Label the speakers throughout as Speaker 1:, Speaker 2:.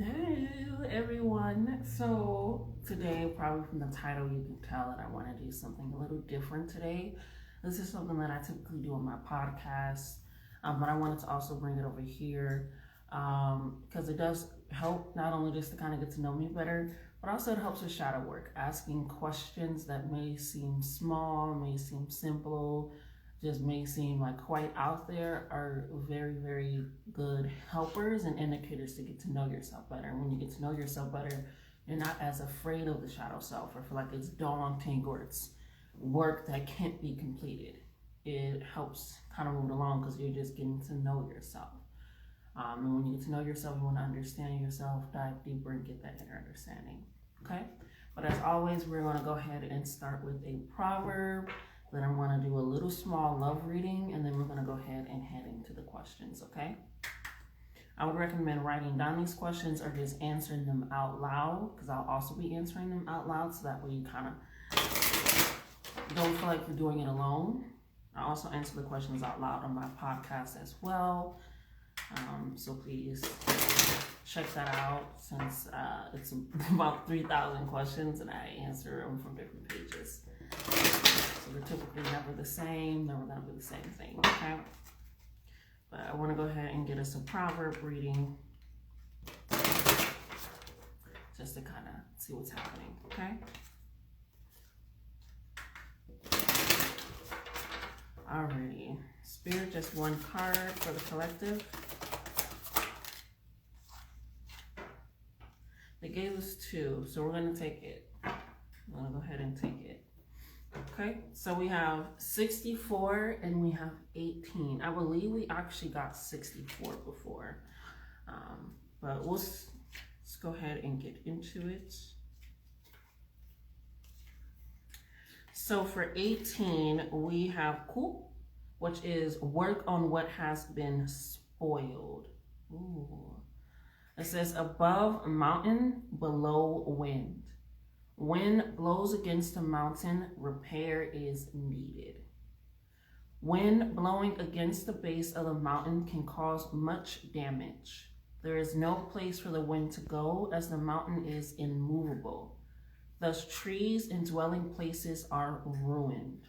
Speaker 1: Hello, everyone. So today, probably from the title, you can tell that I want to do something a little different today. This is something that I typically do on my podcast, but I wanted to also bring it over here because it does help not only just to kind of get to know me better, but also it helps with shadow work, asking questions that may seem small, may seem simple, just may seem like quite out there are very, very good helpers and indicators to get to know yourself better. And when you get to know yourself better, you're not as afraid of the shadow self or feel like it's daunting or it's work that can't be completed. It helps kind of move it along because you're just getting to know yourself. And when you get to know yourself, you want to understand yourself, dive deeper and get that inner understanding. Okay? But as always, we're going to go ahead and start with a proverb. Then I'm going to do a little small love reading, and then we're going to go ahead and head into the questions, okay? I would recommend writing down these questions or just answering them out loud, because I'll also be answering them out loud, so that way you kind of don't feel like you're doing it alone. I also answer the questions out loud on my podcast as well, so please check that out, since it's about 3,000 questions, and I answer them from different pages. So they're typically never the same, never gonna be the same thing, okay? But I wanna go ahead and get us a proverb reading just to kind of see what's happening, okay? Alrighty, Spirit, just one card for the collective. They gave us two, so we're gonna take it. I'm gonna go ahead and take it. Okay, so we have 64 and we have 18. I believe we actually got 64 before, but let's go ahead and get into it. So for 18, we have cool, which is work on what has been spoiled. Ooh. It says above mountain, below wind. Wind blows against a mountain, repair is needed. Wind blowing against the base of the mountain can cause much damage. There is no place for the wind to go, as the mountain is immovable. Thus, trees and dwelling places are ruined.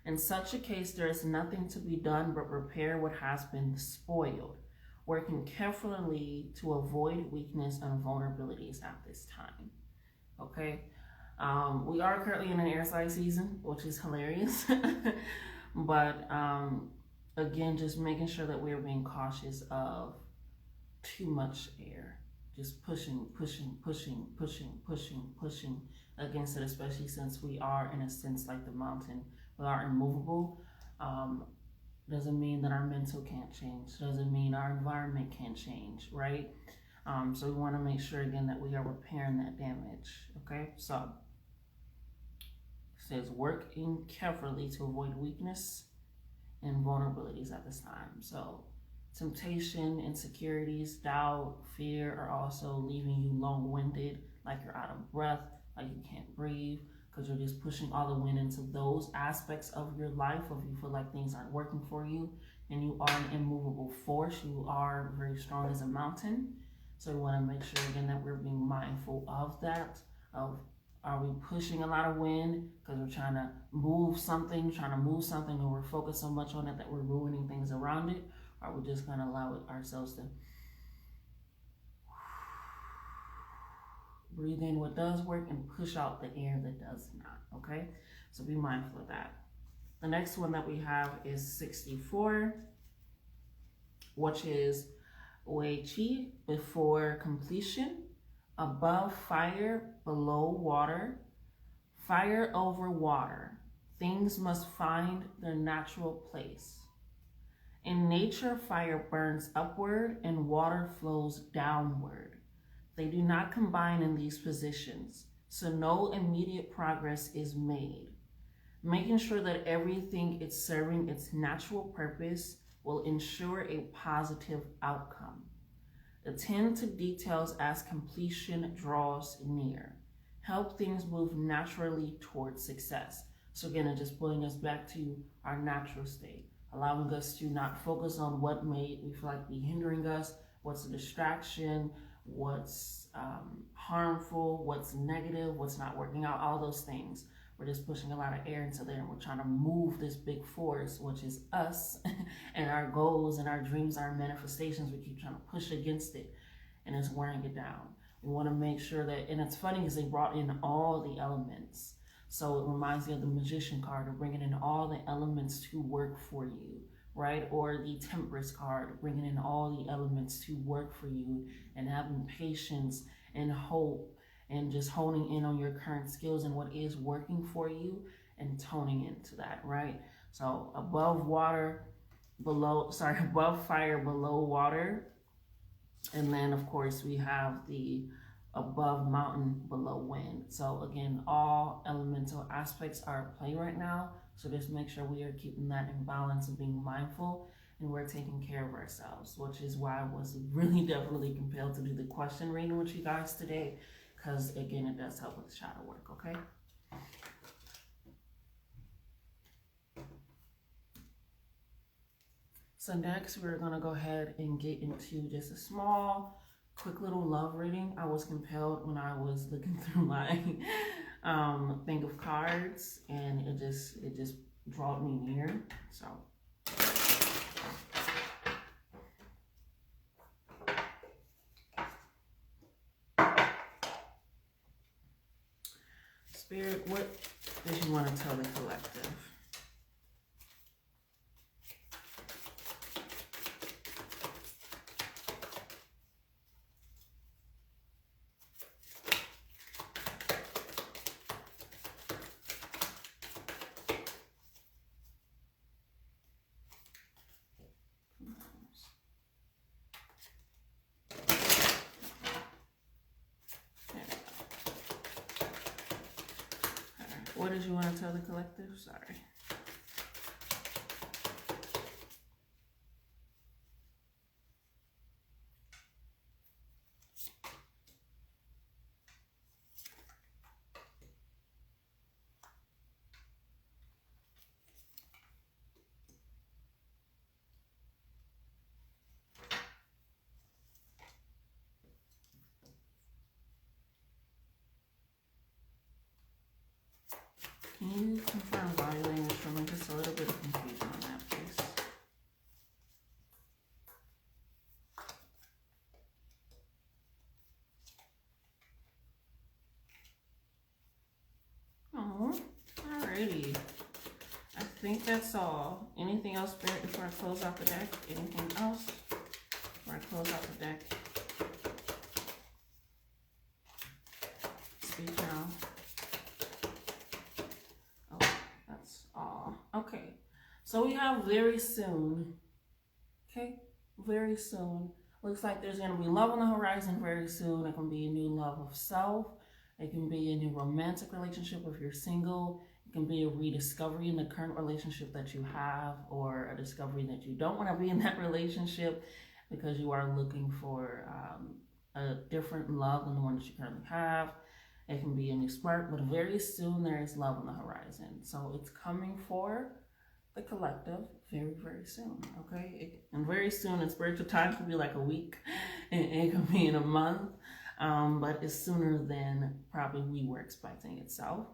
Speaker 1: In such a case, there is nothing to be done but repair what has been spoiled, working carefully to avoid weakness and vulnerabilities at this time. Okay? We are currently in an air sign season, which is hilarious. But again, just making sure that we're being cautious of too much air. Just pushing against it, especially since we are, in a sense, like the mountain. We are immovable. Doesn't mean that our mental can't change. Doesn't mean our environment can't change, right? So we want to make sure, again, that we are repairing that damage, okay? So it says working carefully to avoid weakness and vulnerabilities at this time. So temptation, insecurities, doubt, fear are also leaving you long-winded, like you're out of breath, like you can't breathe, because you're just pushing all the wind into those aspects of your life. If you feel like things aren't working for you and you are an immovable force, you are very strong as a mountain. So we want to make sure, again, that we're being mindful of that. Are we pushing a lot of wind because we're trying to move something, or we're focused so much on it that we're ruining things around it? Or are we just going to allow ourselves to breathe in what does work and push out the air that does not, okay? So be mindful of that. The next one that we have is 64, which is Wei Qi, before completion, above fire, below water, fire over water. Things must find their natural place. In nature, fire burns upward and water flows downward. They do not combine in these positions, so no immediate progress is made. Making sure that everything is serving its natural purpose will ensure a positive outcome. Attend to details as completion draws near. Help things move naturally towards success. So again, it's just pulling us back to our natural state, allowing us to not focus on what may we feel like be hindering us, what's a distraction, what's harmful, what's negative, what's not working out, all those things. We're just pushing a lot of air into there, and we're trying to move this big force, which is us, and our goals and our dreams, our manifestations. We keep trying to push against it, and it's wearing it down. We want to make sure that, and it's funny because they brought in all the elements. So it reminds me of the magician card of bringing in all the elements to work for you, right? Or the temperance card, bringing in all the elements to work for you, and having patience and hope, and just honing in on your current skills and what is working for you, and toning into that, right? So above water, above fire, below water. And then of course we have the above mountain, below wind. So again, all elemental aspects are at play right now. So just make sure we are keeping that in balance and being mindful, and we're taking care of ourselves, which is why I was really definitely compelled to do the question reading with you guys today, because again, it does help with shadow work, okay? So next we're gonna go ahead and get into just a small, quick little love reading. I was compelled when I was looking through my thing of cards, and it just brought me near. So Spirit, what does you want to tell the collective? What did you want to tell the collective? Sorry. Can you confirm body language for me? Just a little bit of confusion on that, please. Oh, alrighty. I think that's all. Anything else, Spirit, before I close out the deck? Anything else before I close out the deck? Speak now. Oh, that's all. Okay. So we have very soon. Okay? Very soon. Looks like there's going to be love on the horizon very soon. It can be a new love of self. It can be a new romantic relationship if you're single. It can be a rediscovery in the current relationship that you have, or a discovery that you don't want to be in that relationship because you are looking for a different love than the one that you currently have. It can be a new spark, but very soon there is love on the horizon. So it's coming for the collective very, very soon, okay? And very soon in spiritual time could be like a week, and it could be in a month, but it's sooner than probably we were expecting itself.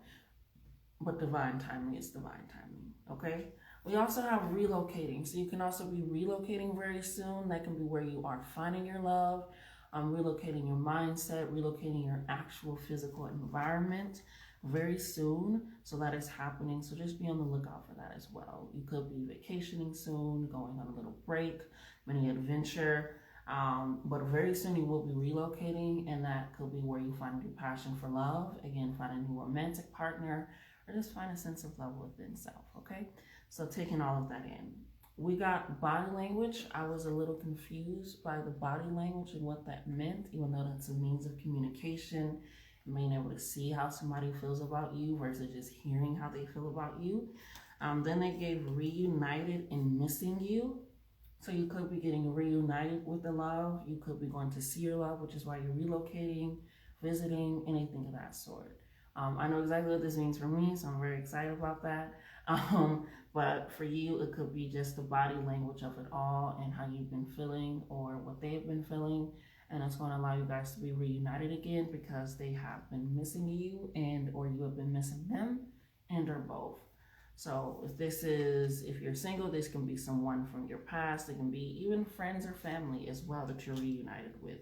Speaker 1: But divine timing is divine timing, okay? We also have relocating. So you can also be relocating very soon. That can be where you are finding your love, relocating your mindset, relocating your actual physical environment very soon. So that is happening. So just be on the lookout for that as well. You could be vacationing soon, going on a little break, mini adventure. But very soon you will be relocating, and that could be where you find a new passion for love. Again, find a new romantic partner, or just find a sense of love within self, okay? So taking all of that in. We got body language. I was a little confused by the body language and what that meant, even though that's a means of communication, being able to see how somebody feels about you versus just hearing how they feel about you. Then they gave reunited and missing you. So you could be getting reunited with the love. You could be going to see your love, which is why you're relocating, visiting, anything of that sort. I know exactly what this means for me, so I'm very excited about that. But for you, it could be just the body language of it all and how you've been feeling or what they've been feeling. and it's going to allow you guys to be reunited again because they have been missing you, and or you have been missing them, and or both. So if you're single, this can be someone from your past. It can be even friends or family as well that you're reunited with.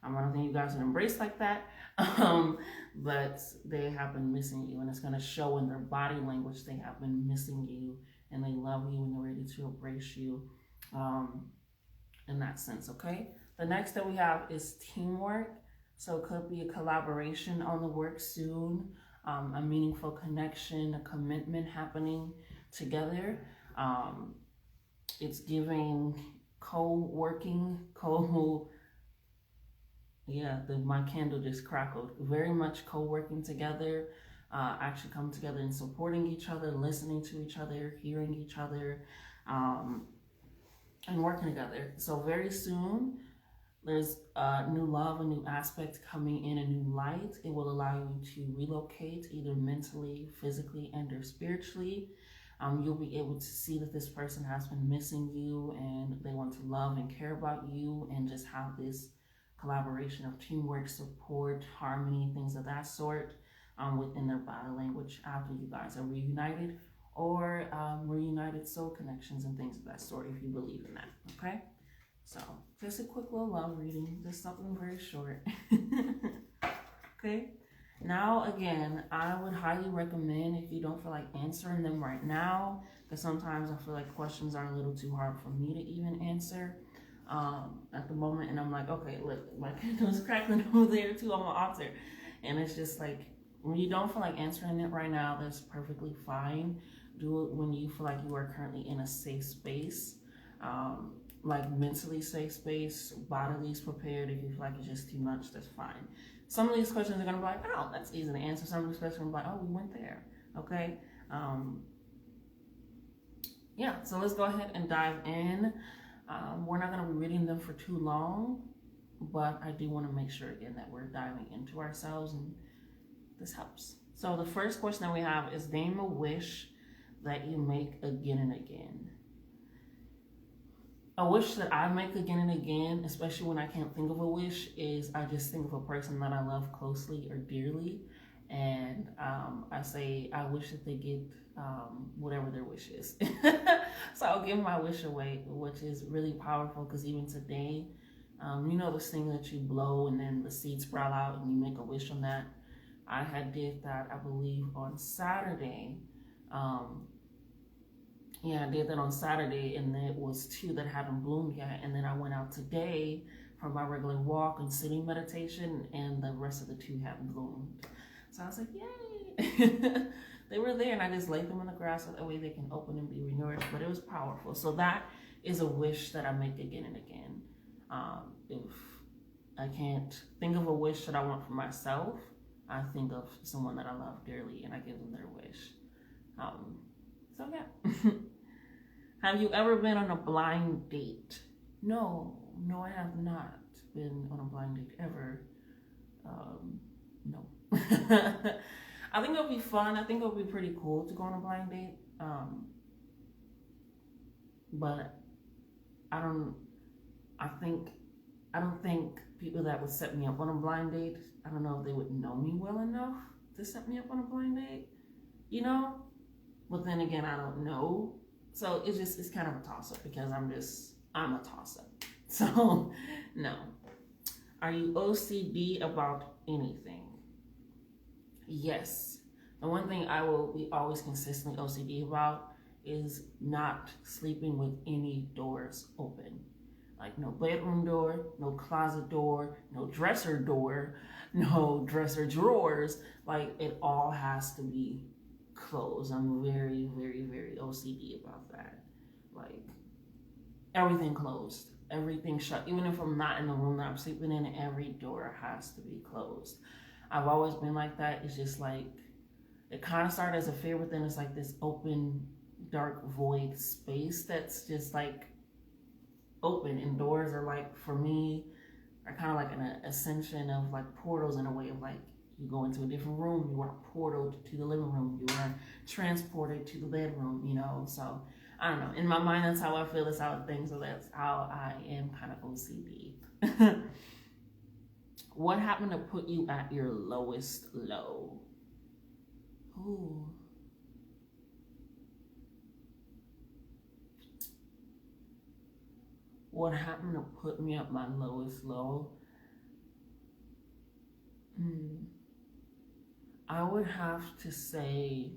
Speaker 1: I don't think you guys would embrace like that, but they have been missing you, and it's going to show in their body language. They have been missing you, and they love you, and they're ready to embrace you in that sense, okay? The next that we have is teamwork. So it could be a collaboration on the work soon, a meaningful connection, a commitment happening together. It's giving co-working, my candle just crackled. Very much co-working together, actually coming together and supporting each other, listening to each other, hearing each other, and working together. So very soon, there's new love, a new aspect coming in, a new light. It will allow you to relocate either mentally, physically, and or spiritually. You'll be able to see that this person has been missing you, and they want to love and care about you, and just have this collaboration of teamwork, support, harmony, things of that sort within their body language after you guys are reunited, or reunited soul connections and things of that sort, if you believe in that, okay? So just a quick little love reading, just something very short. Okay, now again, I would highly recommend, if you don't feel like answering them right now, because sometimes I feel like questions are a little too hard for me to even answer at the moment, and I'm like, okay, look, my candle's crackling over there too on my altar, and it's just like, when you don't feel like answering it right now, that's perfectly fine. Do it when you feel like you are currently in a safe space, like mentally safe space, bodily prepared. If you feel like it's just too much, that's fine. Some of these questions are gonna be like, oh, that's easy to answer. Some of these questions are gonna be like, oh, we went there, okay? Yeah, so let's go ahead and dive in. We're not gonna be reading them for too long, but I do wanna make sure again that we're diving into ourselves, and this helps. So the first question that we have is, name a wish that you make again and again. A wish that I make again and again, especially when I can't think of a wish, is I just think of a person that I love closely or dearly, and I say I wish that they get whatever their wish is. So I'll give my wish away, which is really powerful, because even today, you know this thing that you blow and then the seeds sprout out and you make a wish on that? I had did that, I believe, on Saturday. I did that on Saturday, and it was 2 that hadn't bloomed yet. And then I went out today for my regular walk and sitting meditation, and the rest of the 2 hadn't bloomed. So I was like, yay! They were there, and I just laid them in the grass so that way they can open and be renourished. But it was powerful. So that is a wish that I make again and again. If I can't think of a wish that I want for myself, I think of someone that I love dearly, and I give them their wish. So yeah. Have you ever been on a blind date? No, I have not been on a blind date ever. No. I think it'll be fun. I think it'll be pretty cool to go on a blind date. But I don't think people that would set me up on a blind date, I don't know if they would know me well enough to set me up on a blind date, you know? But then again, I don't know. So it's kind of a toss-up, because I'm a toss-up. So, no. Are you OCD about anything? Yes. The one thing I will be always consistently OCD about is not sleeping with any doors open. Like no bedroom door, no closet door, no dresser door, no dresser drawers. Like it all has to be closed. I'm very, very, very OCD about that. Like everything closed, everything shut. Even if I'm not in the room that I'm sleeping in, every door has to be closed. I've always been like that. It's just like, it kind of started as a fear, but then it's like this open, dark, void space that's just like open, and doors are like, for me, are kind of like an ascension of like portals, in a way of like, you go into a different room, you are portaled to the living room, you are transported to the bedroom, you know. So I don't know, in my mind, that's how I feel, that's how I think, so that's how I am kind of OCD. What happened to put you at your lowest low? Ooh. What happened to put me at my lowest low? I would have to say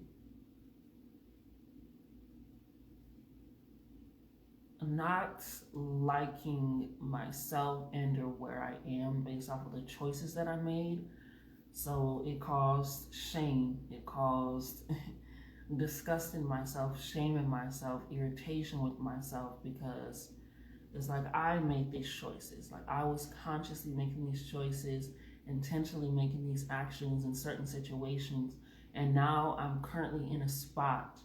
Speaker 1: not liking myself and or where I am based off of the choices that I made. So it caused shame. It caused disgust in myself, shame in myself, irritation with myself, because it's like I made these choices. Like I was consciously making these choices, intentionally making these actions in certain situations. And now I'm currently in a spot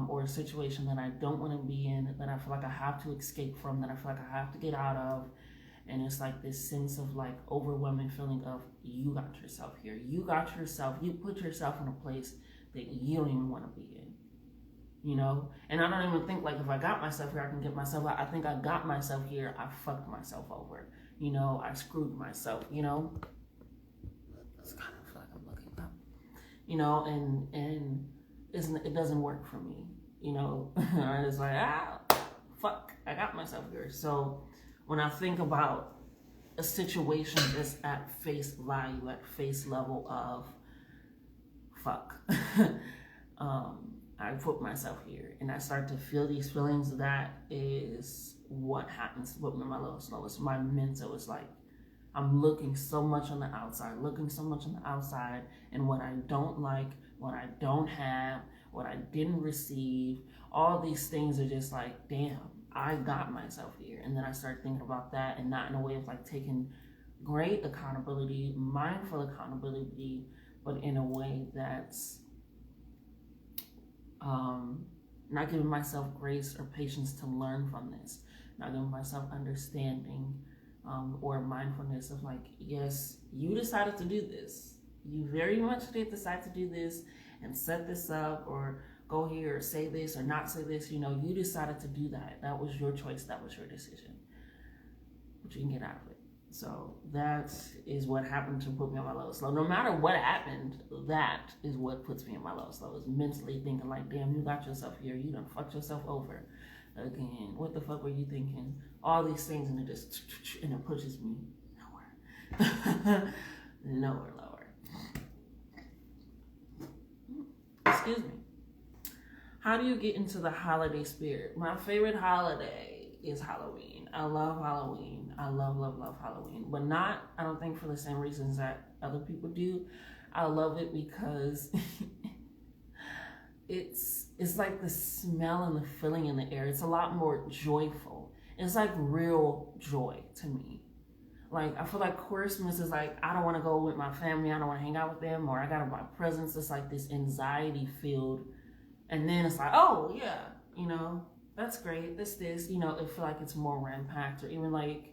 Speaker 1: or a situation that I don't want to be in, that I feel like I have to escape from, that I feel like I have to get out of. And it's like this sense of like overwhelming feeling of you got yourself here. You put yourself in a place that you don't even want to be in. You know? And I don't even think like if I got myself here, I can get myself out. I think I got myself here, I fucked myself over. You know, I screwed myself, you know? It's kind of feel like I'm looking up. You know, and it doesn't work for me. You know? It's like, fuck, I got myself here. So when I think about a situation that's at face value, at face level of fuck, I put myself here and I start to feel these feelings. That is what happens to put me on my lowest low. It's my mental. It's like I'm looking so much on the outside, and what I don't like, what I don't have, what I didn't receive, all these things are just like, damn, I got myself here. And then I start thinking about that, and not in a way of like taking great accountability, mindful accountability, but in a way that's not giving myself grace or patience to learn from this, not giving myself understanding or mindfulness of like, yes, you decided to do this. You very much did decide to do this and set this up or go here or say this or not say this. You know, you decided to do that. That was your choice. That was your decision. But you can get out of it. So that is what happened to put me on my lowest low. No matter what happened, that is what puts me on my lowest low. Is mentally thinking like, damn, you got yourself here. You done fucked yourself over again. What the fuck were you thinking? All these things, and it pushes me nowhere. Nowhere lower. Excuse me. How do you get into the holiday spirit? My favorite holiday is Halloween. I love Halloween. I love Halloween. But not, I don't think for the same reasons that other people do. I love it because it's like the smell and the feeling in the air. It's a lot more joyful. It's like real joy to me. Like, I feel like Christmas is like, I don't want to go with my family. I don't want to hang out with them, or I got to buy presents. It's like this anxiety filled. And then it's like, oh, yeah, you know, that's great. This, you know, it feel like it's more rampacked. Or even like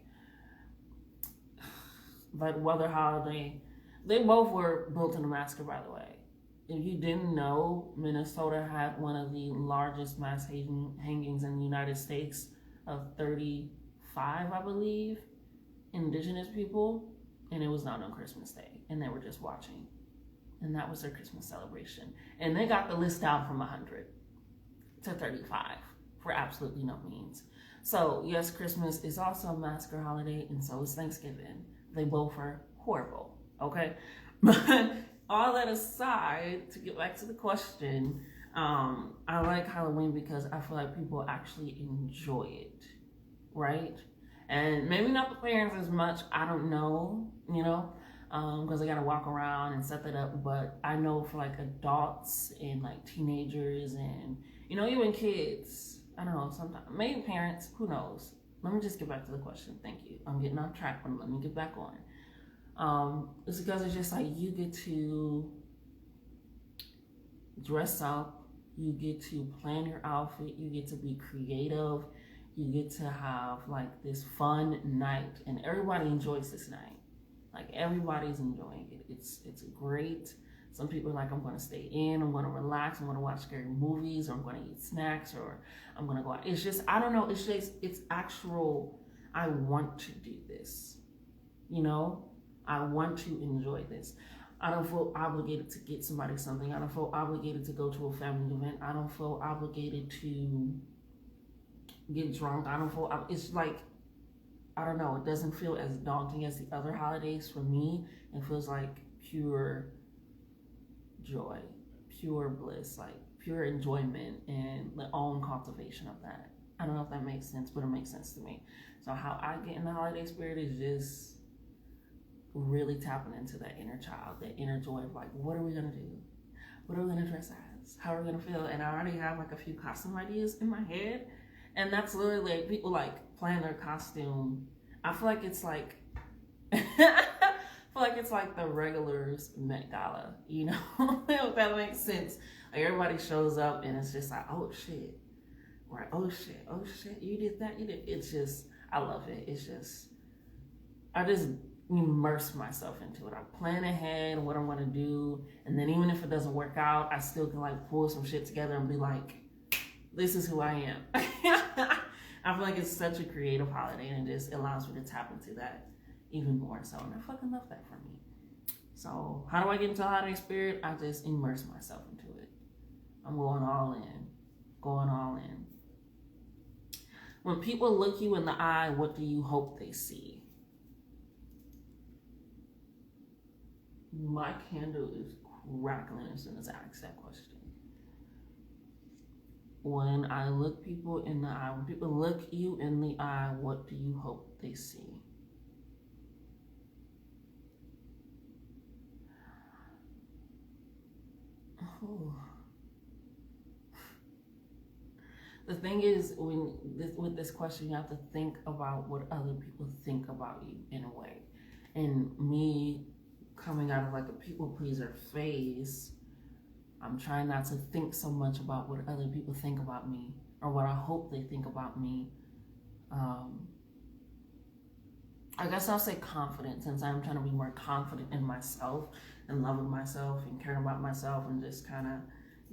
Speaker 1: Weather Holiday. They both were built in a massacre, by the way. If you didn't know, Minnesota had one of the largest mass hangings in the United States of 35, I believe, indigenous people. And it was not on Christmas Day. And they were just watching. And that was their Christmas celebration. And they got the list down from 100 to 35 for absolutely no means. So, yes, Christmas is also a massacre holiday, and so is Thanksgiving. They both are horrible, okay? But all that aside, to get back to the question, I like Halloween because I feel like people actually enjoy it, right? And maybe not the parents as much, I don't know, you know? Because they gotta walk around and set that up. But I know for like adults and like teenagers and, you know, even kids, I don't know, sometimes, maybe parents, who knows? Let me just get back to the question. Thank you. I'm getting off track, but let me get back on. It's because it's just like you get to dress up, you get to plan your outfit, you get to be creative, you get to have like this fun night, and everybody enjoys this night. Like everybody's enjoying it. It's great. Some people are like, I'm going to stay in, I'm going to relax, I'm going to watch scary movies, or I'm going to eat snacks, or I'm going to go out. It's just, I don't know, it's just, it's actual, I want to do this. You know, I want to enjoy this. I don't feel obligated to get somebody something. I don't feel obligated to go to a family event. I don't feel obligated to get drunk. I don't feel, it's like, I don't know, it doesn't feel as daunting as the other holidays for me. It feels like pure joy, pure bliss, like pure enjoyment and the own cultivation of that. I don't know if that makes sense, but it makes sense to me. So how I get in the holiday spirit is just really tapping into that inner child, that inner joy of like, what are we gonna do? What are we gonna dress as? How are we gonna feel? And I already have like a few costume ideas in my head. And that's literally like people like plan their costume. I feel like it's like I feel like it's like the regulars Met Gala, you know? If that makes sense. Like everybody shows up and it's just like, oh shit. Right, oh shit, you did that, you did. It's just, I love it. It's just, I just immerse myself into it. I plan ahead what I'm gonna do. And then even if it doesn't work out, I still can like pull some shit together and be like, this is who I am. I feel like it's such a creative holiday and it just allows me to tap into that even more so. And I fucking love that for me. So how do I get into the holiday spirit? I just immerse myself into it. I'm going all in. Going all in. When people look you in the eye, what do you hope they see? My candle is crackling as soon as I ask that question. When I look people in the eye, when people look you in the eye, what do you hope they see? Oh. The thing is, with this question, you have to think about what other people think about you in a way. And me coming out of like a people pleaser phase, I'm trying not to think so much about what other people think about me or what I hope they think about me. I guess I'll say confident, since I'm trying to be more confident in myself and loving myself and caring about myself and just kind of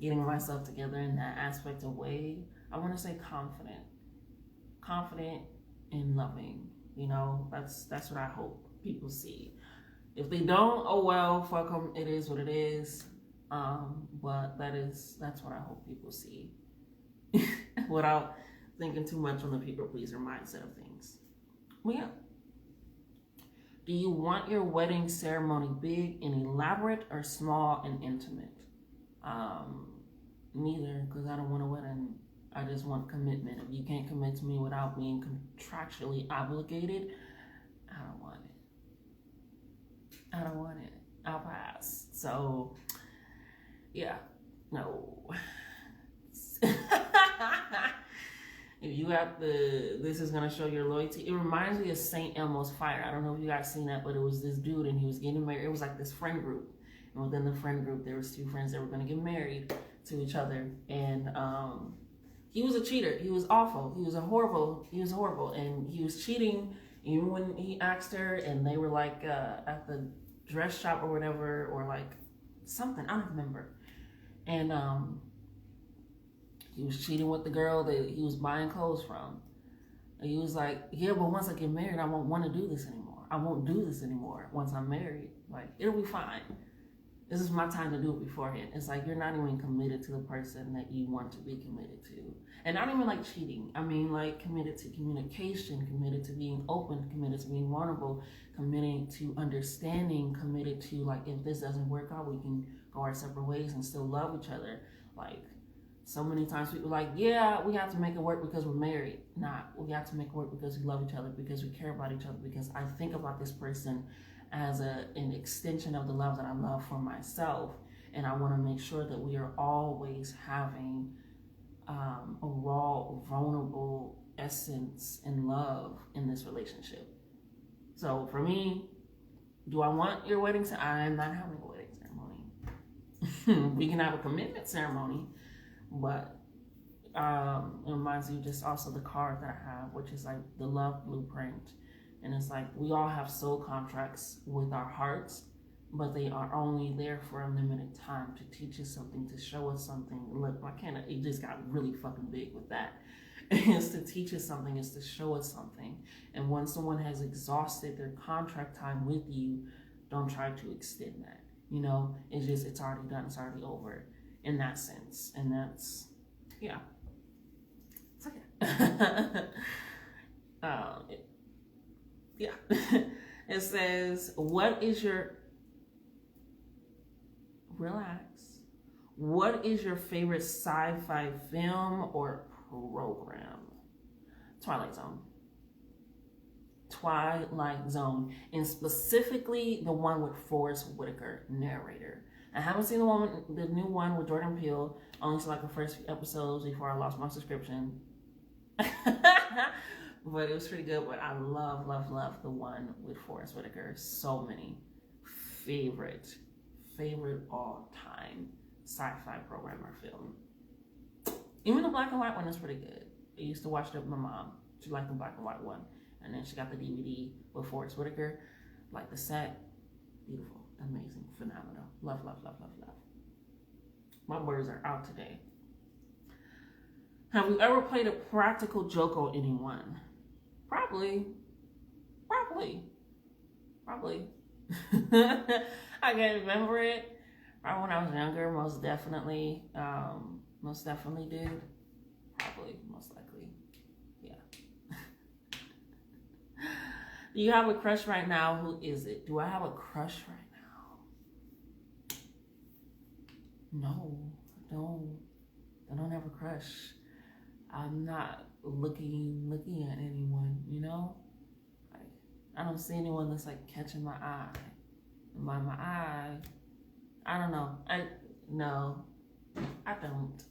Speaker 1: getting myself together in that aspect of way. I want to say confident and loving. You know, that's what I hope people see. If they don't, oh well, fuck them. It is what it is. But that's what I hope people see, without thinking too much on the people pleaser mindset of things. Well, yeah. Do you want your wedding ceremony big and elaborate or small and intimate? Neither, because I don't want a wedding. I just want commitment. If you can't commit to me without being contractually obligated, I don't want it. I'll pass. So, yeah, no. If you got this is gonna show your loyalty. It reminds me of Saint Elmo's Fire. I don't know if you guys seen that, but it was this dude and he was getting married. It was like this friend group, and within the friend group, there was two friends that were gonna get married to each other, and he was a cheater. He was awful. He was horrible, and he was cheating even when he asked her, and they were like at the dress shop or whatever, or like something. I don't remember, and he was cheating with the girl that he was buying clothes from. And he was like, yeah, but once I get married, I won't want to do this anymore. I won't do this anymore once I'm married. Like, it'll be fine. This is my time to do it beforehand. It's like you're not even committed to the person that you want to be committed to. And not even like cheating. I mean, like committed to communication, committed to being open, committed to being vulnerable, committed to understanding, committed to like, if this doesn't work out, we can go our separate ways and still love each other. Like, so many times people are like, yeah, we have to make it work because we're married. Nah, we have to make it work because we love each other, because we care about each other, because I think about this person as an extension of the love that I love for myself. And I want to make sure that we are always having a raw, vulnerable essence and love in this relationship. So for me, do I want your wedding ceremony? I'm not having a wedding ceremony. We can have a commitment ceremony, but it reminds me just also the card that I have, which is like the love blueprint. And it's like we all have soul contracts with our hearts, but they are only there for a limited time to teach us something, to show us something. Look, it just got really fucking big with that. It's to teach us something, it's to show us something. And once someone has exhausted their contract time with you, don't try to extend that. It's already done. It's already over in that sense. And that's, yeah. It's okay. Yeah. It says, relax. What is your favorite sci-fi film or program? Twilight Zone. Twilight Zone, and specifically the one with Forrest Whitaker, narrator. I haven't seen the new one with Jordan Peele. Only saw like the first few episodes before I lost my subscription. But it was pretty good. But I love the one with Forrest Whitaker. So many favorite all time sci-fi program or film. Even the black and white one is pretty good. I used to watch it with my mom. She liked the black and white one. And then she got the DVD with Forrest Whitaker. Like the set. Beautiful. Amazing. Phenomenal. Love. My words are out today. Have you ever played a practical joke on anyone? Probably. I can't remember it. Probably when I was younger, most definitely did. Probably, most likely. Yeah. Do you have a crush right now? Who is it? Do I have a crush right now? No, I don't. I don't have a crush. I'm not looking at anyone, Like, I don't see anyone that's like catching my eye. My eye. I don't know. No, I don't.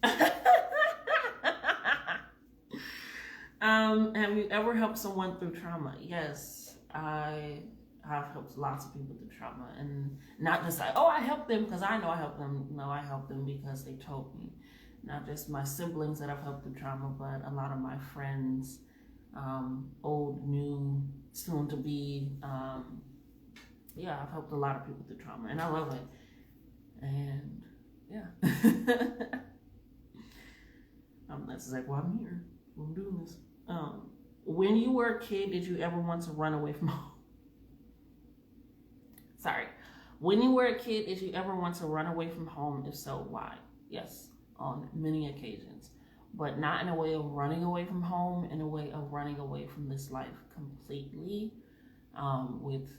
Speaker 1: Have you ever helped someone through trauma? Yes, I have helped lots of people through trauma, and not just like, oh, I helped them because I know I helped them. No, I helped them because they told me. Not just my siblings that I've helped through trauma, but a lot of my friends, old, new, soon to be. Yeah, I've helped a lot of people through trauma, and I love it. And yeah, that's like why I'm here. I'm doing this. When you were a kid, did you ever want to run away from home? Sorry. When you were a kid, did you ever want to run away from home? If so, why? Yes, on many occasions. But not in a way of running away from home, in a way of running away from this life completely. With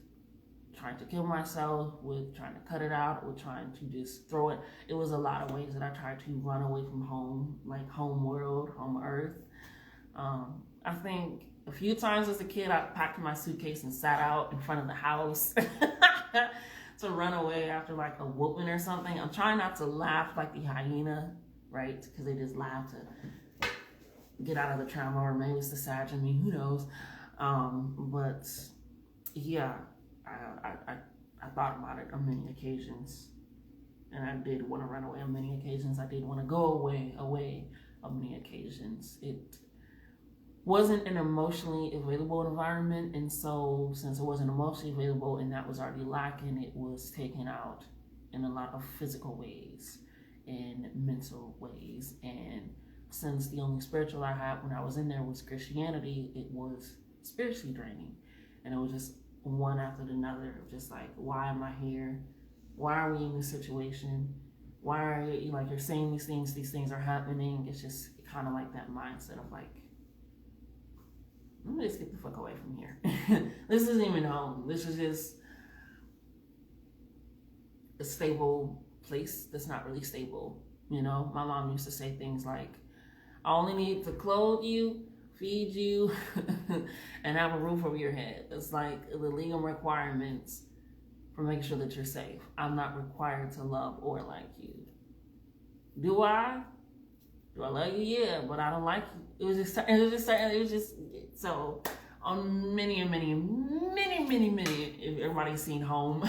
Speaker 1: trying to kill myself, with trying to cut it out, with trying to just throw it. It was a lot of ways that I tried to run away from home, like home world, home earth. I think a few times as a kid, I packed my suitcase and sat out in front of the house to run away after like a whooping or something. I'm trying not to laugh like the hyena, right? Because they just laugh to get out of the trauma, or maybe it's the sage in me, who knows? But yeah, I thought about it on many occasions, and I did want to run away on many occasions. I did want to go away on many occasions. It wasn't an emotionally available environment, and so since it wasn't emotionally available and that was already lacking, it was taken out in a lot of physical ways and mental ways. And since the only spiritual I had when I was in there was Christianity, it was spiritually draining, and it was just one after another, just like, why am I here? Why are we in this situation? Why are you, like, you're saying these things are happening? It's just kind of like that mindset of like, let me just get the fuck away from here. This isn't even home. This is just a stable place that's not really stable. My mom used to say things like, I only need to clothe you, feed you, and have a roof over your head. It's like the legal requirements for making sure that you're safe. I'm not required to love or like you. Do I? Do I love you? Yeah, but I don't like you. It was just so on many, if everybody's seen Home,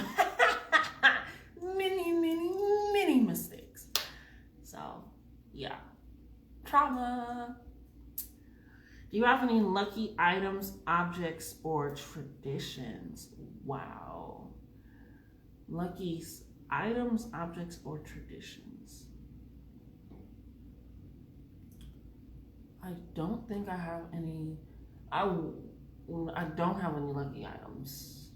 Speaker 1: many mistakes. So yeah, trauma. Do you have any lucky items, objects, or traditions? Wow. Lucky items, objects, or traditions? I don't think I have any. I don't have any lucky items.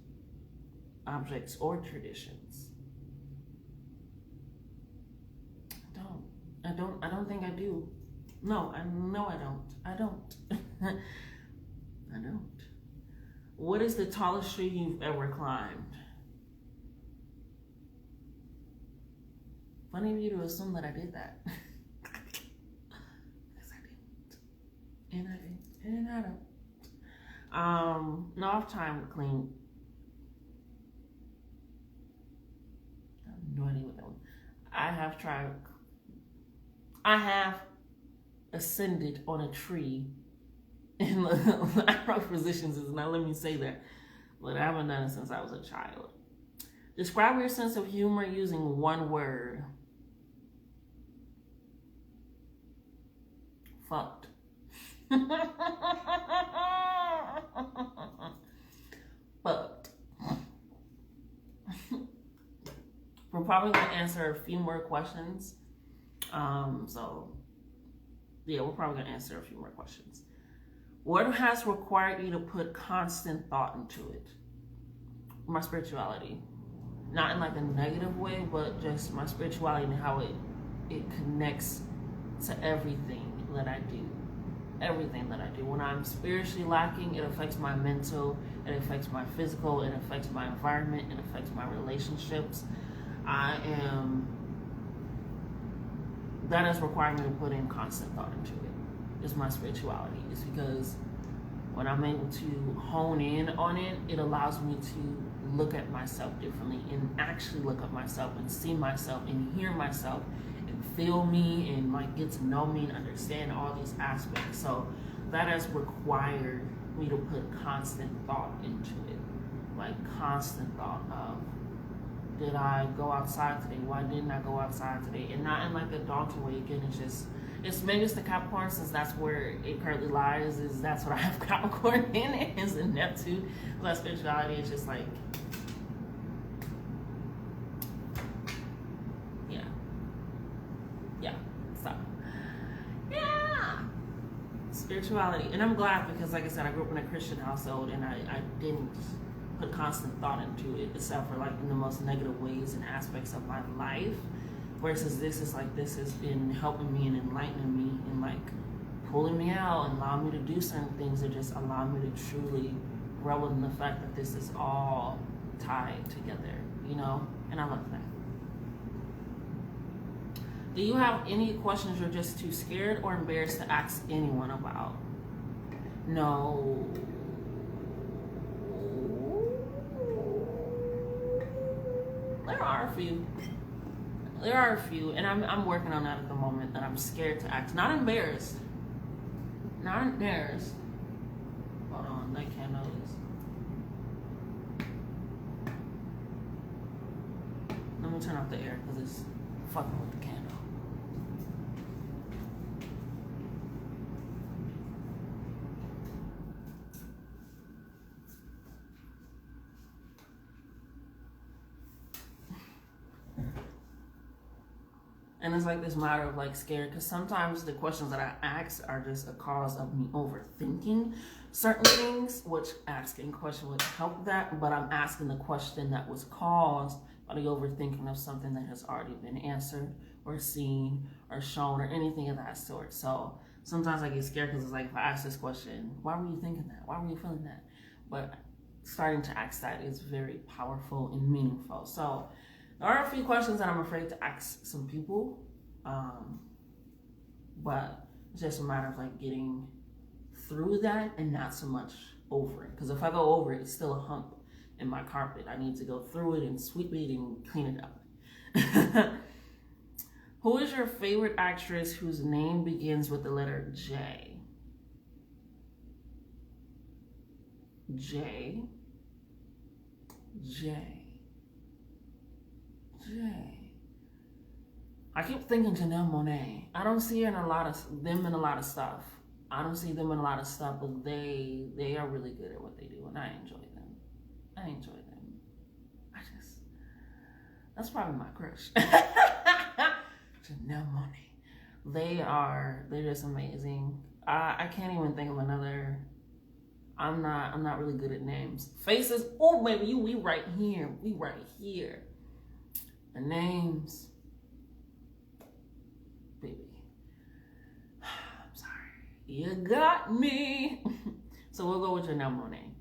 Speaker 1: objects, or traditions? I don't think I do. No, I know I don't. I don't. I don't. What is the tallest tree you've ever climbed? Funny of you to assume that I did that. Because I didn't. And I didn't. And I don't. No, I have time to clean. I have no idea what that was. I have ascended on a tree in the upright positions. Is not let me say that, but I haven't done it since I was a child. Describe your sense of humor using one word. Fucked. Fucked. We're probably gonna answer a few more questions. So yeah, we're probably gonna answer a few more questions. What has required you to put constant thought into it? My spirituality. Not in like a negative way, but just my spirituality and how it connects to everything that I do. Everything that I do. When I'm spiritually lacking, it affects my mental, it affects my physical, it affects my environment, it affects my relationships. That has required me to put in constant thought into it. Is my spirituality. It's because when I'm able to hone in on it, it allows me to look at myself differently and actually look at myself and see myself and hear myself and feel me and like get to know me and understand all these aspects. So that has required me to put constant thought into it. Like constant thought of, did I go outside today? Why didn't I go outside today? And not in like a daunting way. Again, maybe it's the Capricorn, since that's where it currently lies. Is that's what I have Capricorn in it, is in Neptune. Plus spirituality is just like, so yeah, spirituality. And I'm glad because, like I said, I grew up in a Christian household, and I didn't put constant thought into it, except for like in the most negative ways and aspects of my life. Versus this has been helping me and enlightening me and like pulling me out and allowing me to do certain things that just allow me to truly revel in the fact that this is all tied together, you know? And I love that. Do you have any questions you're just too scared or embarrassed to ask anyone about? No. There are a few, and I'm working on that at the moment, that I'm scared to act. Not embarrassed. Hold on, that candle is. Let me turn off the air because it's fucking with the candle. And it's like this matter of like scared, because sometimes the questions that I ask are just a cause of me overthinking certain things, which asking a question would help that, but I'm asking the question that was caused by the overthinking of something that has already been answered or seen or shown or anything of that sort. So sometimes I get scared because it's like, if I ask this question, why were you thinking that? Why were you feeling that? But starting to ask that is very powerful and meaningful. So there are a few questions that I'm afraid to ask some people, but it's just a matter of like getting through that and not so much over it. Because if I go over it, it's still a hump in my carpet. I need to go through it and sweep it and clean it up. Who is your favorite actress whose name begins with the letter J? J. I keep thinking Janelle Monáe. I don't see her in a lot of stuff. I don't see them in a lot of stuff, but they are really good at what they do, and I enjoy them. That's probably my crush. Janelle Monáe. They're just amazing. I can't even think of another. I'm not really good at names. Faces, oh baby, we right here. We right here. The names, baby. I'm sorry. You got me. So we'll go with your number name.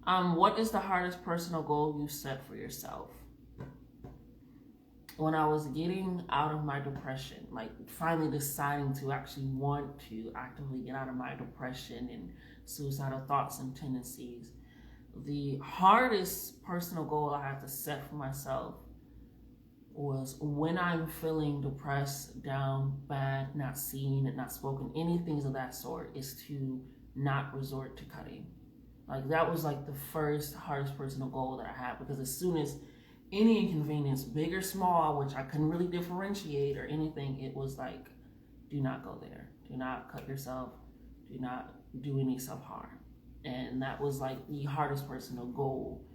Speaker 1: What is the hardest personal goal you set for yourself? When I was getting out of my depression, like finally deciding to actually want to actively get out of my depression and suicidal thoughts and tendencies, the hardest personal goal I had to set for myself was when I'm feeling depressed, down, bad, not seen, not spoken, any things of that sort, is to not resort to cutting. Like that was like the first hardest personal goal that I had, because as soon as any inconvenience, big or small, which I couldn't really differentiate or anything, it was like, do not go there. Do not cut yourself. Do not do any self-harm. And that was like the hardest personal goal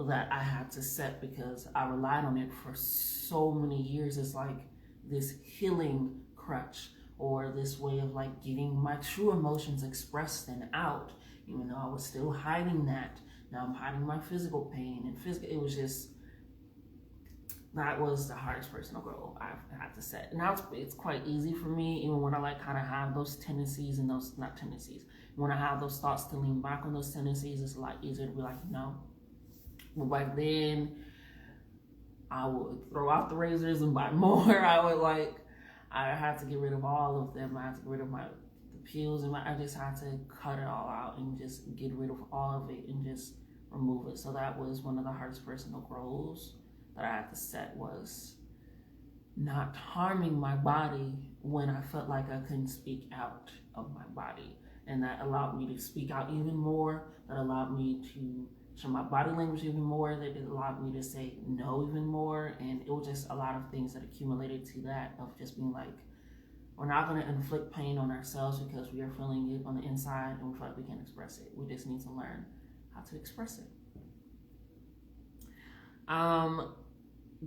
Speaker 1: that I had to set, because I relied on it for so many years. It's like this healing crutch, or this way of like getting my true emotions expressed and out, even though I was still hiding that. Now I'm hiding my physical pain and it was just, that was the hardest personal goal I've had to set. Now it's quite easy for me, even when I like kind of have those tendencies and those, not tendencies, when I have those thoughts to lean back on those tendencies, it's a lot easier to be like, no. But back then, I would throw out the razors and buy more. I had to get rid of all of them. I had to get rid of the pills, and I just had to cut it all out and just get rid of all of it and just remove it. So that was one of the hardest personal goals that I had to set, was not harming my body when I felt like I couldn't speak out of my body. And that allowed me to speak out even more. That allowed me to show my body language even more. That it allowed me to say no even more. And it was just a lot of things that accumulated to that, of just being like, we're not going to inflict pain on ourselves because we are feeling it on the inside and we feel like we can't express it. We just need to learn how to express it.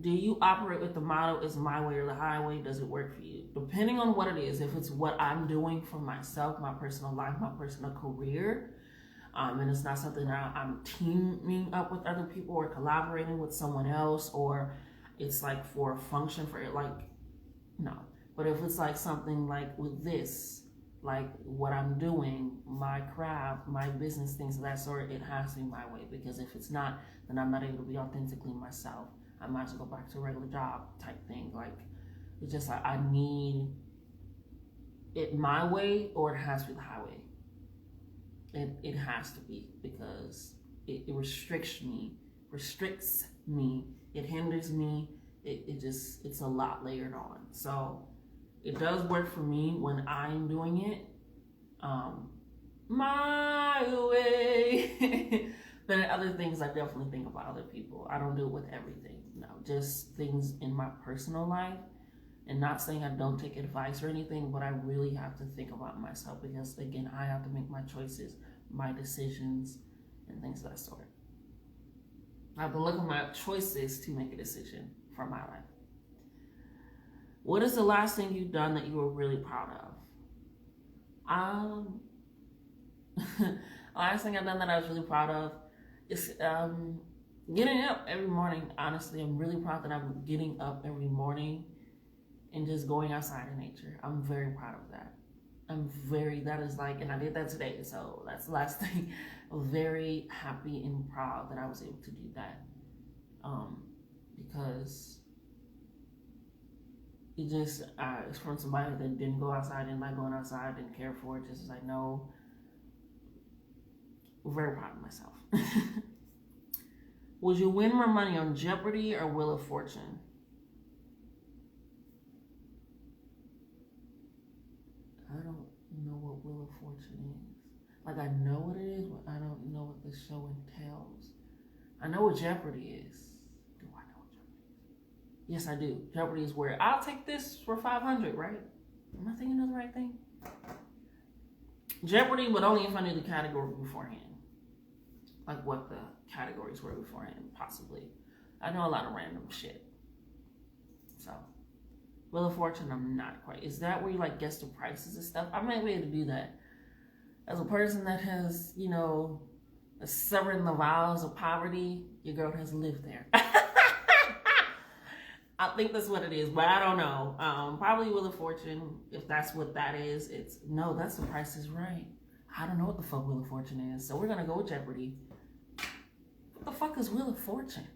Speaker 1: Do you operate with the motto, it's my way or the highway? Does it work for you? Depending on what it is, if it's what I'm doing for myself, my personal life, my personal career, and it's not something that I'm teaming up with other people or collaborating with someone else, or it's like for a function for it, like, no. But if it's like something like with this, like what I'm doing, my craft, my business, things of that sort, it has to be my way, because if it's not, then I'm not able to be authentically myself. I might as well go back to a regular job type thing. Like, it's just like, I need it my way, or it has to be the highway. It has to be, because it restricts me, it hinders me, it's a lot layered on. So it does work for me when I'm doing it my way. But in other things, I definitely think about other people. I don't do it with everything. No, just things in my personal life. And not saying I don't take advice or anything, but I really have to think about myself, because again, I have to make my choices, my decisions, and things of that sort. I have to look at my choices to make a decision for my life. What is the last thing you've done that you were really proud of? Last thing I've done that I was really proud of is getting up every morning. Honestly, I'm really proud that I'm getting up every morning and just going outside in nature. I'm very proud of that. That is like, and I did that today, so that's the last thing. I'm very happy and proud that I was able to do that. Because it just, it's from somebody that didn't go outside, didn't like going outside, didn't care for it, just like, no. Very proud of myself. Would you win more money on Jeopardy or Wheel of Fortune? I don't know what Wheel of Fortune is. Like, I know what it is, but I don't know what the show entails. I know what Jeopardy is. Do I know what Jeopardy is? Yes, I do. Jeopardy is where I'll take this for 500, right? Am I thinking of the right thing? Jeopardy, but only if I knew the category beforehand. Like what the categories were beforehand, possibly. I know a lot of random shit. So, Wheel of Fortune, I'm not quite. Is that where you like guess the prices and stuff? I might be able to do that. As a person that has, severed the vows of poverty, your girl has lived there. I think that's what it is, but I don't know. Probably Wheel of Fortune, if that's what that is. That's The Price is Right. I don't know what the fuck Wheel of Fortune is, so we're gonna go with Jeopardy. What the fuck is Wheel of Fortune?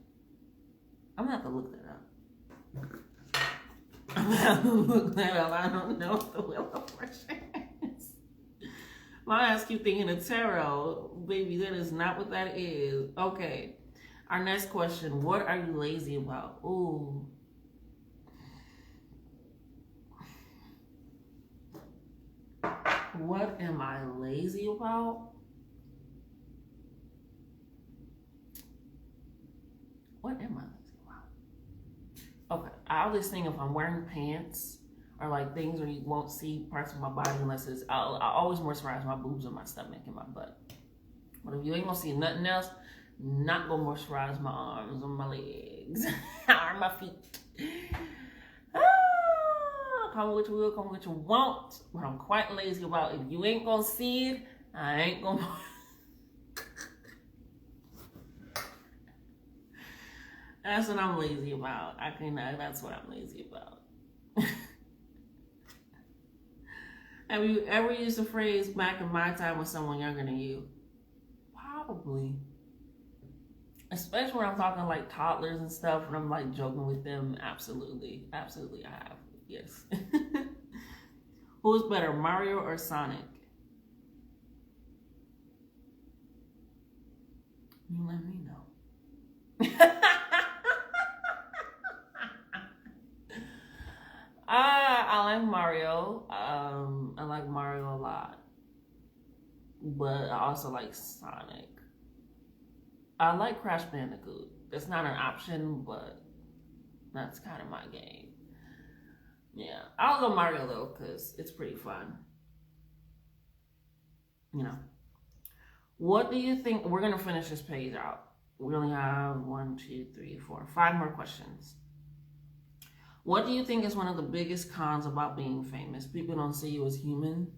Speaker 1: I'm gonna have to look that up. I'm gonna have to look that up. I don't know what the Wheel of Fortune is. My ass keep thinking of tarot. Baby, that is not what that is. Okay. Our next question. What are you lazy about? Ooh. What am I lazy about? What am I lazy about? Okay. I always think if I'm wearing pants or like things where you won't see parts of my body unless I always moisturize my boobs and my stomach and my butt. But if you ain't gonna see nothing else, not gonna moisturize my arms or my legs or my feet. Call me what you will, call me what you want. What I'm quite lazy about, if you ain't gonna see it, I ain't gonna. That's what I'm lazy about. That's what I'm lazy about. Have you ever used the phrase back in my time with someone younger than you? Probably. Especially when I'm talking like toddlers and stuff and I'm like joking with them. Absolutely. Absolutely, I have. Yes. Who's better, Mario or Sonic? You let me know. I like Mario. I like Mario a lot. But I also like Sonic. I like Crash Bandicoot. It's not an option, but that's kind of my game. Yeah, I'll go Mario though, because it's pretty fun. What do you think? We're going to finish this page out. We only have 1, 2, 3, 4, 5 more questions. What do you think is one of the biggest cons about being famous? People don't see you as human.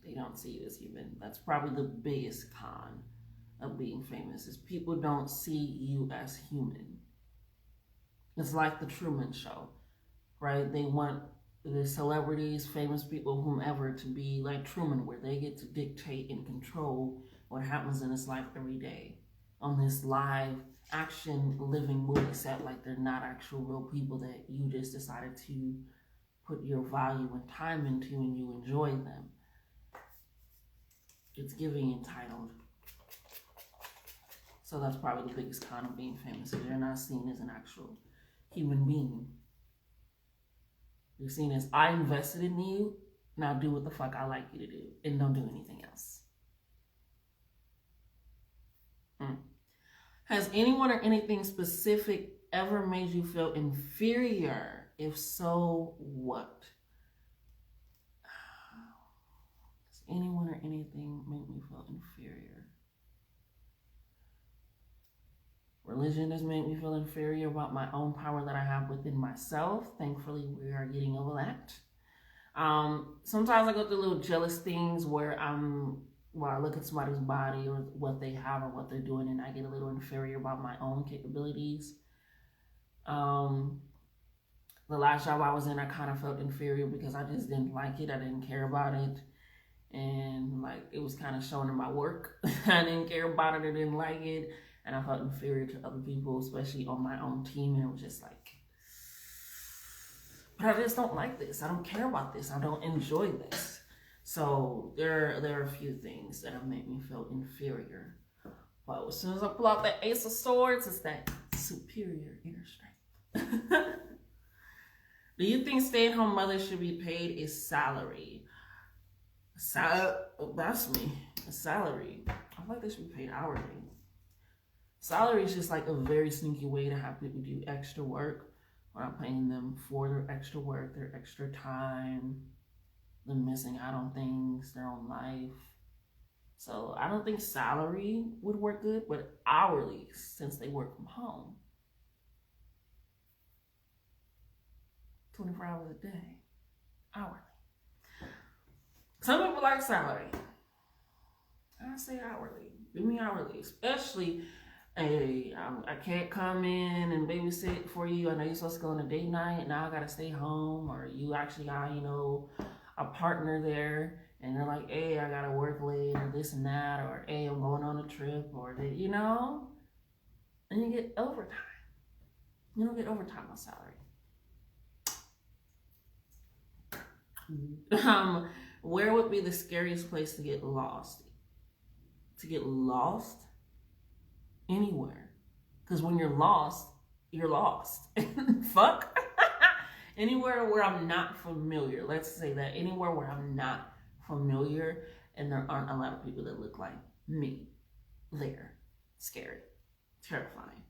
Speaker 1: They don't see you as human. That's probably the biggest con of being famous, is people don't see you as human. It's like the Truman Show, right? They want the celebrities, famous people, whomever, to be like Truman, where they get to dictate and control what happens in his life every day on this live action living movie set, like they're not actual real people that you just decided to put your value and time into and you enjoy them. It's giving entitled. So that's probably the biggest con of being famous, is you're not seen as an actual human being. You're seen as, I invested in you, now do what the fuck I like you to do, and don't do anything else. Has anyone or anything specific ever made you feel inferior? If so, what? Does anyone or anything make me feel inferior? Religion has made me feel inferior about my own power that I have within myself. Thankfully, we are getting over that. Sometimes I go through little jealous things where I look at somebody's body or what they have or what they're doing, and I get a little inferior about my own capabilities. The last job I was in, I kind of felt inferior because I just didn't like it. I didn't care about it. And like, it was kind of showing in my work. I didn't care about it. I didn't like it. And I felt inferior to other people, especially on my own team. And it was just like, but I just don't like this. I don't care about this. I don't enjoy this. So there are a few things that have made me feel inferior. But as soon as I pull out that Ace of Swords, it's that superior inner strength. Do you think stay-at-home mothers should be paid a salary? That's me. A salary. I feel like they should be paid hourly. Salary is just like a very sneaky way to have people do extra work without paying them for their extra work, their extra time, them missing out on things, their own life. So I don't think salary would work good, but hourly, since they work from home. 24 hours a day. Hourly. Some people like salary. I say hourly. Give me hourly, especially. Hey, I can't come in and babysit for you. I know you're supposed to go on a date night. Now I gotta stay home, or you actually got, a partner there, and they're like, hey, I gotta work late, or this and that, or hey, I'm going on a trip, or and you get overtime. You don't get overtime on salary. Where would be the scariest place to get lost? To get lost? Anywhere. Because when you're lost, you're lost. Fuck. Anywhere where I'm not familiar. Let's say that. Anywhere where I'm not familiar and there aren't a lot of people that look like me there. Scary. Terrifying.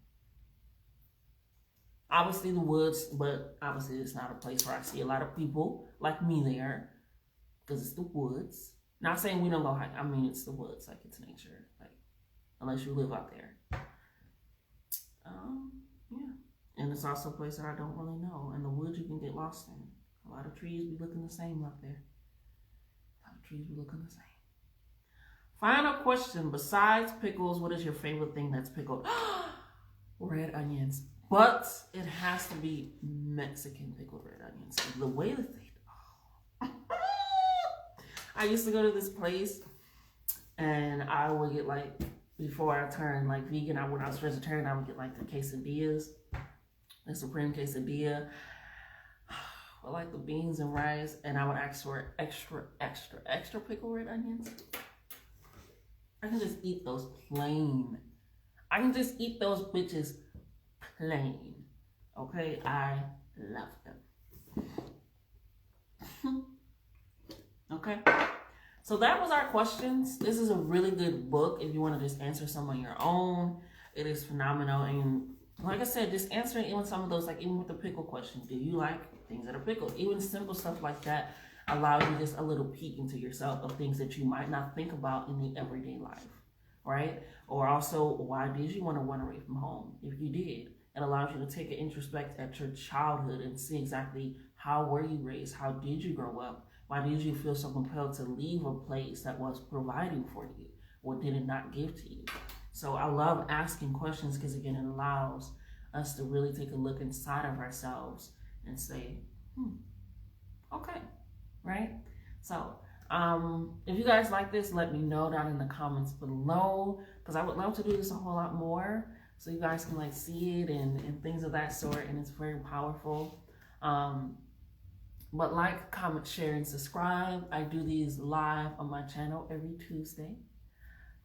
Speaker 1: Obviously the woods, but obviously it's not a place where I see a lot of people like me there. Because it's the woods. Not saying we don't go hike. I mean, it's the woods. Like, it's nature. Like, unless you live out there. Yeah. And it's also a place that I don't really know. And the woods you can get lost in. A lot of trees be looking the same out there. A lot of trees be looking the same. Final question. Besides pickles, what is your favorite thing that's pickled? Red onions. But it has to be Mexican pickled red onions. The way that they... I used to go to this place and I would get before I turned vegan, when I was vegetarian, I would get the quesadillas, the supreme quesadilla, with the beans and rice, and I would ask for extra pickled red onions. I can just eat those plain. I can just eat those bitches plain. Okay, I love them. Okay. So that was our questions. This is a really good book if you want to just answer some on your own. It is phenomenal. And like I said, just answering even some of those, even with the pickle question. Do you like things that are pickled? Even simple stuff like that allows you just a little peek into yourself of things that you might not think about in the everyday life, right? Or also, why did you want to run away from home? If you did, it allows you to take an introspect at your childhood and see exactly how were you raised? How did you grow up? Why did you feel so compelled to leave a place that was providing for you? What did it not give to you? So I love asking questions because, again, it allows us to really take a look inside of ourselves and say, okay, right? So if you guys like this, let me know down in the comments below, because I would love to do this a whole lot more so you guys can see it and things of that sort, and it's very powerful. But comment, share, and subscribe. I do these live on my channel every Tuesday,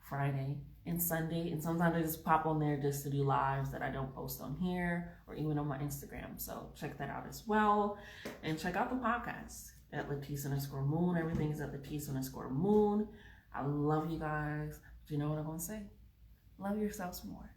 Speaker 1: Friday, and Sunday. And sometimes I just pop on there just to do lives that I don't post on here or even on my Instagram. So check that out as well. And check out the podcast at Latisse_Moon. Everything is at Latisse_Moon. I love you guys. But you know what I'm going to say? Love yourselves more.